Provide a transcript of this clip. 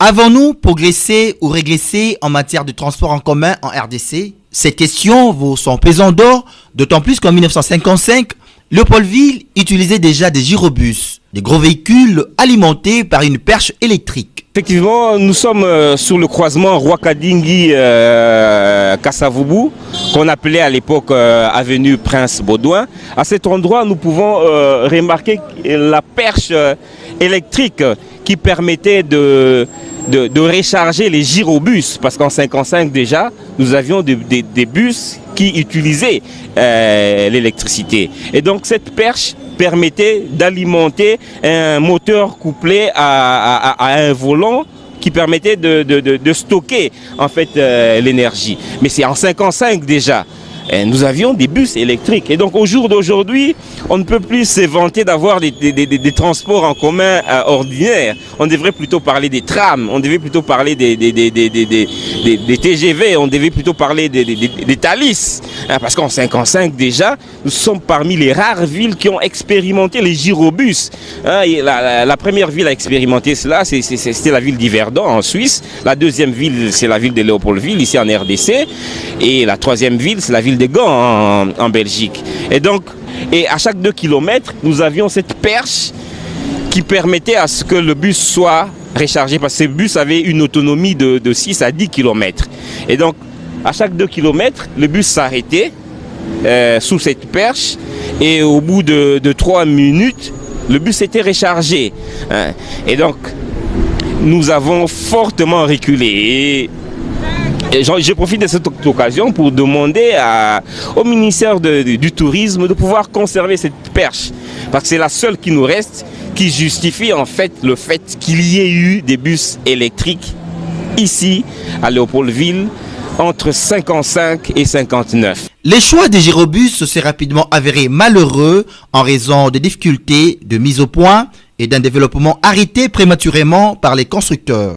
Avons-nous progressé ou régressé en matière de transport en commun en RDC? Cette question vaut son pesant d'or, d'autant plus qu'en 1955, Léopoldville utilisait déjà des gyrobus, des gros véhicules alimentés par une perche électrique. Effectivement, nous sommes sur le croisement Rwakadingi-Kasavubu, qu'on appelait à l'époque avenue Prince Baudouin. À cet endroit, nous pouvons remarquer la perche électrique qui permettait de recharger les gyrobus, parce qu'en 1955 déjà, nous avions des bus qui utilisaient l'électricité. Et donc cette perche permettait d'alimenter un moteur couplé à un volant qui permettait de stocker en fait l'énergie. Mais c'est en 1955 déjà. Nous avions des bus électriques. Et donc au jour d'aujourd'hui, on ne peut plus se vanter d'avoir des transports en commun ordinaires. On devrait plutôt parler des trams, on devrait plutôt parler des TGV, on devrait plutôt parler des Thalys. Parce qu'en 1955 déjà, nous sommes parmi les rares villes qui ont expérimenté les gyrobus. La première ville à expérimenter cela, c'était la ville d'Yverdon en Suisse. La deuxième ville, c'est la ville de Léopoldville, ici en RDC. Et la troisième ville, c'est la ville de Gand en Belgique. Et donc, à chaque 2 km, nous avions cette perche qui permettait à ce que le bus soit rechargé, parce que ces bus avaient une autonomie de 6 à 10 km. Et donc, à chaque 2 km, le bus s'arrêtait sous cette perche, et au bout de 3 minutes, le bus était rechargé. Et donc, nous avons fortement reculé. Et je profite de cette occasion pour demander au ministère du Tourisme de pouvoir conserver cette perche. Parce que c'est la seule qui nous reste, qui justifie en fait le fait qu'il y ait eu des bus électriques ici à Léopoldville entre 1955 et 1959. Les choix des gyrobus s'est rapidement avéré malheureux en raison des difficultés de mise au point et d'un développement arrêté prématurément par les constructeurs.